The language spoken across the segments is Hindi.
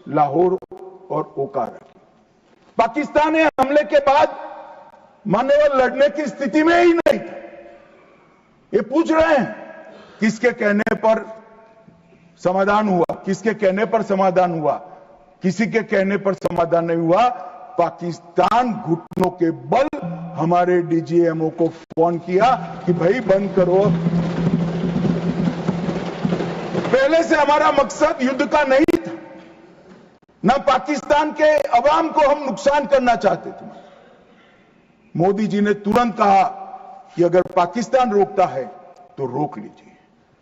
लाहौर और ओकारा की। पाकिस्तान ने हमले के बाद मान्यवर लड़ने की स्थिति में ही नहीं था। ये पूछ रहे हैं किसके कहने पर समाधान हुआ, किसके कहने पर समाधान हुआ? किसी के कहने पर समाधान नहीं हुआ। पाकिस्तान घुटनों के बल हमारे डीजीएमओ को फोन किया कि भाई बंद करो। पहले से हमारा मकसद युद्ध का नहीं था, ना पाकिस्तान के अवाम को हम नुकसान करना चाहते थे। मोदी जी ने तुरंत कहा कि अगर पाकिस्तान रोकता है तो रोक लीजिए,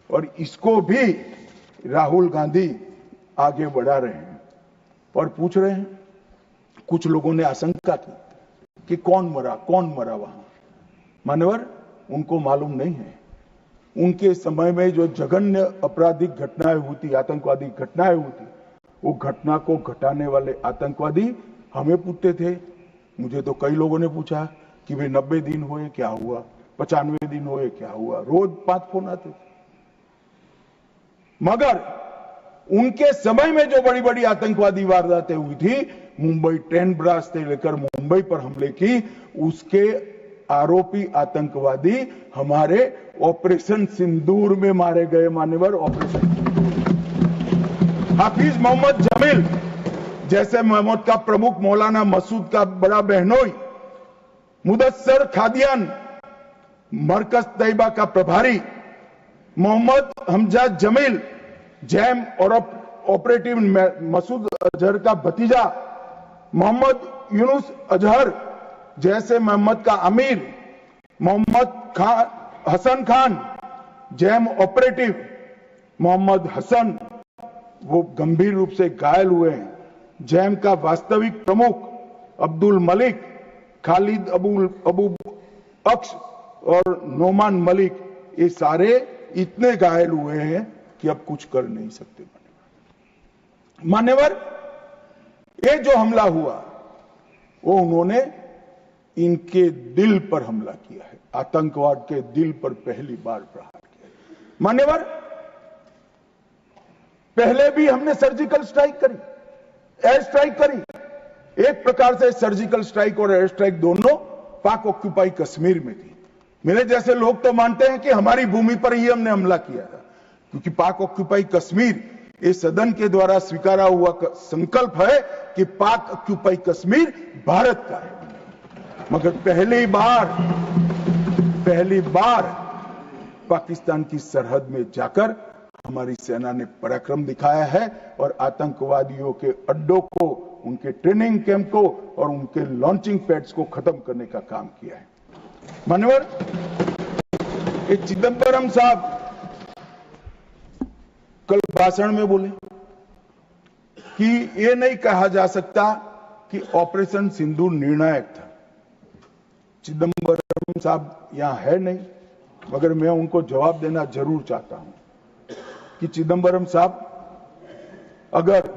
और इसको भी राहुल गांधी आगे बढ़ा रहे हैं और पूछ रहे हैं। कुछ लोगों ने आशंका की कि कौन मरा वहां। मान्यवर, उनको मालूम नहीं है। उनके समय में जो जघन्य आपराधिक घटनाएं हुई थी, आतंकवादी घटनाएं हुई थी, वो घटना को घटाने वाले आतंकवादी हमें पूछते थे। मुझे तो कई लोगों ने पूछा कि भाई 90 दिन हुए क्या हुआ, 95 दिन हुए क्या हुआ, रोज 5 फोन आते थे। मगर उनके समय में जो बड़ी बड़ी आतंकवादी वारदातें हुई थी, मुंबई ट्रेन ब्लास्ट से लेकर मुंबई पर हमले की, उसके आरोपी आतंकवादी हमारे ऑपरेशन सिंदूर में मारे गए। मान्यवर, ऑपरेशन हाफिज मोहम्मद जमील जैसे मोहम्मद का प्रमुख, मौलाना मसूद का बड़ा बहनोई, मुदस्सर खादियान मरकज तैयबा का प्रभारी, मोहम्मद हमजा जमील जैम और ऑपरेटिव मसूद अजहर का भतीजा, मोहम्मद यूनुस अजहर जैसे मोहम्मद का अमीर, मोहम्मद हसन खान जैम ऑपरेटिव, मोहम्मद हसन वो गंभीर रूप से घायल हुए हैं, जैम का वास्तविक प्रमुख अब्दुल मलिक, खालिद अबू अक्स और नोमान मलिक, ये सारे इतने घायल हुए हैं कि अब कुछ कर नहीं सकते। मान्यवर, ये जो हमला हुआ वो उन्होंने इनके दिल पर हमला किया है, आतंकवाद के दिल पर पहली बार प्रहार किया। मान्यवर, पहले भी हमने सर्जिकल स्ट्राइक करी, एयर स्ट्राइक करी। एक प्रकार से सर्जिकल स्ट्राइक और एयर स्ट्राइक दोनों पाक ऑक्यूपाई कश्मीर में थी। मेरे जैसे लोग तो मानते हैं कि हमारी भूमि पर ही हमने हमला किया था, क्योंकि पाक ऑक्यूपाई कश्मीर इस सदन के द्वारा स्वीकारा हुआ संकल्प है कि पाक ऑक्यूपाई कश्मीर भारत का है। मगर पहली बार पाकिस्तान की सरहद में जाकर हमारी सेना ने पराक्रम दिखाया है और आतंकवादियों के अड्डों को, उनके ट्रेनिंग कैंप को और उनके लॉन्चिंग पैड्स को खत्म करने का काम किया है। मान्यवर, ये चिदंबरम साहब कल भाषण में बोले कि ये नहीं कहा जा सकता कि ऑपरेशन सिंदूर निर्णायक था। चिदंबरम साहब यहां है नहीं, मगर मैं उनको जवाब देना जरूर चाहता हूं कि चिदंबरम साहब, अगर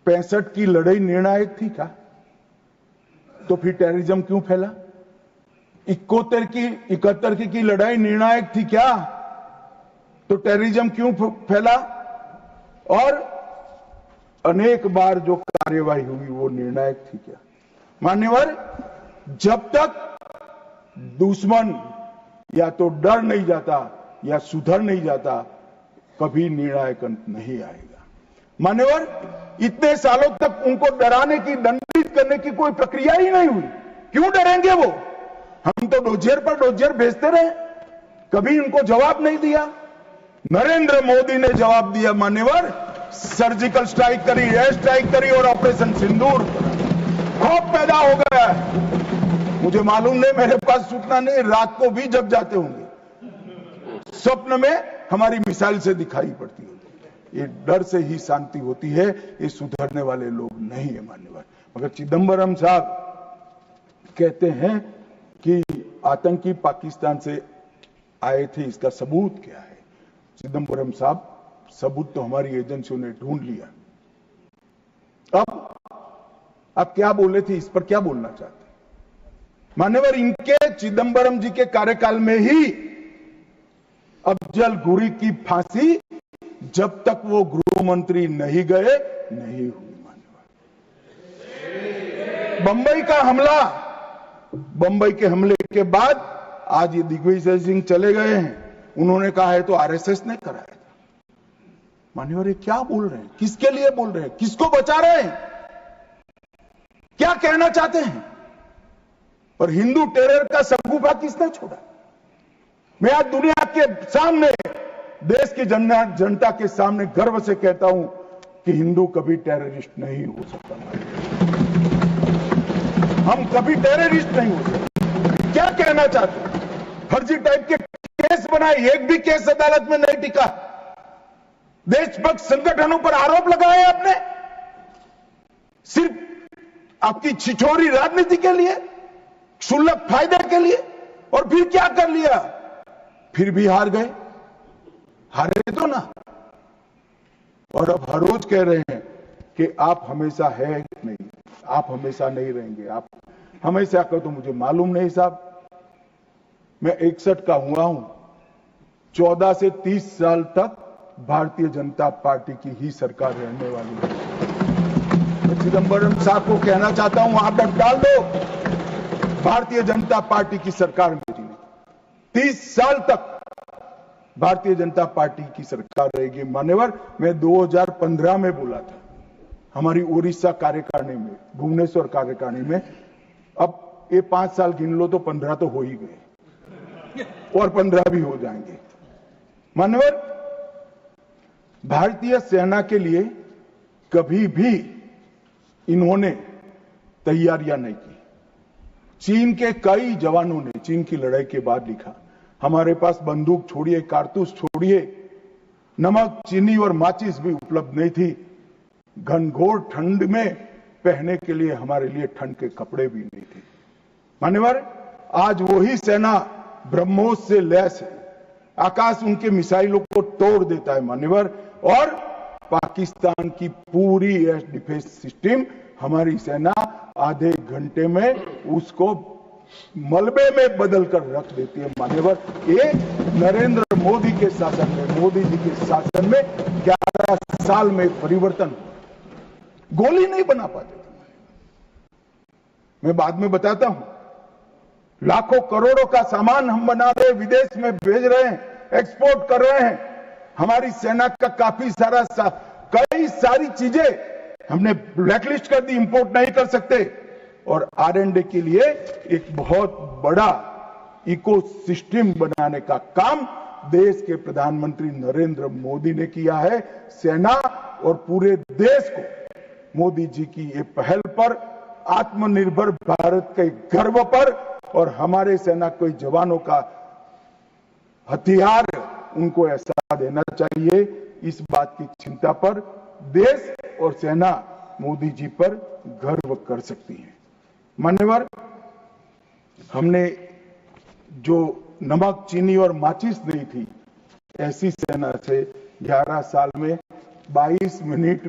65 की लड़ाई निर्णायक थी क्या, तो फिर टेररिज्म क्यों फैला? 71 की लड़ाई निर्णायक थी क्या, तो टेररिज्म क्यों फैला? और अनेक बार जो कार्यवाही हुई वो निर्णायक थी क्या? मान्यवर, जब तक दुश्मन या तो डर नहीं जाता या सुधर नहीं जाता, कभी निर्णायक अंत नहीं आएगा। मान्यवर, इतने सालों तक उनको डराने की, दंडित करने की कोई प्रक्रिया ही नहीं हुई। क्यों डरेंगे वो? हम तो डोजियर पर डोजियर भेजते रहे, कभी उनको जवाब नहीं दिया। नरेंद्र मोदी ने जवाब दिया। मान्यवर, सर्जिकल स्ट्राइक करी, एयर स्ट्राइक करी और ऑपरेशन सिंदूर, खौफ पैदा हो गया है। मुझे मालूम नहीं, मेरे पास सूचना नहीं, रात को भी जग जाते होंगे, स्वप्न में हमारी मिसाइल से दिखाई पड़ती होती। ये डर से ही शांति होती है, ये सुधरने वाले लोग नहीं है। मान्यवर, मगर चिदंबरम साहब कहते हैं कि आतंकी पाकिस्तान से आए थे, इसका सबूत क्या है? चिदंबरम साहब, सबूत तो हमारी एजेंसियों ने ढूंढ लिया। अब आप क्या बोले थे, इस पर क्या बोलना चाहते हैं? मान्यवर, इनके चिदंबरम जी के कार्यकाल में ही अफजल गुरी की फांसी जब तक वो गृह मंत्री नहीं गए नहीं हुई। बंबई का हमला, बंबई के हमले के बाद आज ये दिग्विजय सिंह चले गए हैं, उन्होंने कहा है तो आरएसएस ने कराया था। मान्यवर ये क्या बोल रहे हैं, किसके लिए बोल रहे हैं, किसको बचा रहे हैं, क्या कहना चाहते हैं? और हिंदू टेरर का सगुफा किसने छोड़ा? मैं आज दुनिया के सामने, देश की जनता के सामने गर्व से कहता हूं कि हिंदू कभी टेररिस्ट नहीं हो सकता। हम कभी टेररिस्ट नहीं हो सकते। क्या कहना चाहते हैं? फर्जी टाइप के केस बनाए, एक भी केस अदालत में नहीं टिका। देशभक्त संगठनों पर आरोप लगाए आपने, सिर्फ आपकी छिछोरी राजनीति के लिए, क्षुल्लक फायदे के लिए। और फिर क्या कर लिया? फिर भी हार गए। हारे तो ना। और अब हर रोज कह रहे हैं कि आप हमेशा है नहीं, आप हमेशा नहीं रहेंगे, आप हमेशा का तो मुझे मालूम नहीं साहब। मैं 61 का हुआ हूं, 14 से 30 साल तक भारतीय जनता पार्टी की ही सरकार रहने वाली है। मैं चिदंबरम साहब को कहना चाहता हूं, वहां पर डाल दो, भारतीय जनता पार्टी की सरकार मेरी नहीं। 30 साल तक भारतीय जनता पार्टी की सरकार रहेगी। मान्यवर, मैं 2015 में बोला था हमारी उड़ीसा कार्यकारिणी में, भुवनेश्वर कार्यकारिणी में। अब ये 5 साल गिन लो तो 15 तो हो ही गए, और 15 भी हो जाएंगे। मान्यवर, भारतीय सेना के लिए कभी भी इन्होंने तैयारियां नहीं की। चीन के कई जवानों ने चीन की लड़ाई के बाद लिखा, हमारे पास बंदूक छोड़िए, कारतूस छोड़िए, नमक, चीनी और माचिस भी उपलब्ध नहीं थी। घनघोर ठंड में पहनने के लिए हमारे लिए ठंड के कपड़े भी नहीं थे। मान्यवर, आज वही सेना ब्रह्मोस से लैस है, आकाश उनके मिसाइलों को तोड़ देता है। मान्यवर, और पाकिस्तान की पूरी एयर डिफेंस सिस्टम हमारी सेना आधे घंटे में उसको मलबे में बदल कर रख देती है। मान्यवर, ये नरेंद्र मोदी के शासन में, मोदी जी के शासन में 11 साल में परिवर्तन, गोली नहीं बना पाते थे। मैं बाद में बताता हूं, लाखों करोड़ों का सामान हम बना रहे, विदेश में भेज रहे हैं, एक्सपोर्ट कर रहे हैं। हमारी सेना का काफी सारा कई सारी चीजें हमने ब्लैकलिस्ट कर दी, इंपोर्ट नहीं कर सकते। और R&D के लिए एक बहुत बड़ा इकोसिस्टम बनाने का काम देश के प्रधानमंत्री नरेंद्र मोदी ने किया है। सेना और पूरे देश को मोदी जी की ये पहल पर, आत्मनिर्भर भारत के गर्व पर, और हमारे सेना के जवानों का हथियार उनको ऐसा देना चाहिए, इस बात की चिंता पर देश और सेना मोदी जी पर गर्व कर सकती है। मान्यवर, हमने जो नमक, चीनी और माचिस नहीं थी, ऐसी सेना से 11 साल में 22 मिनट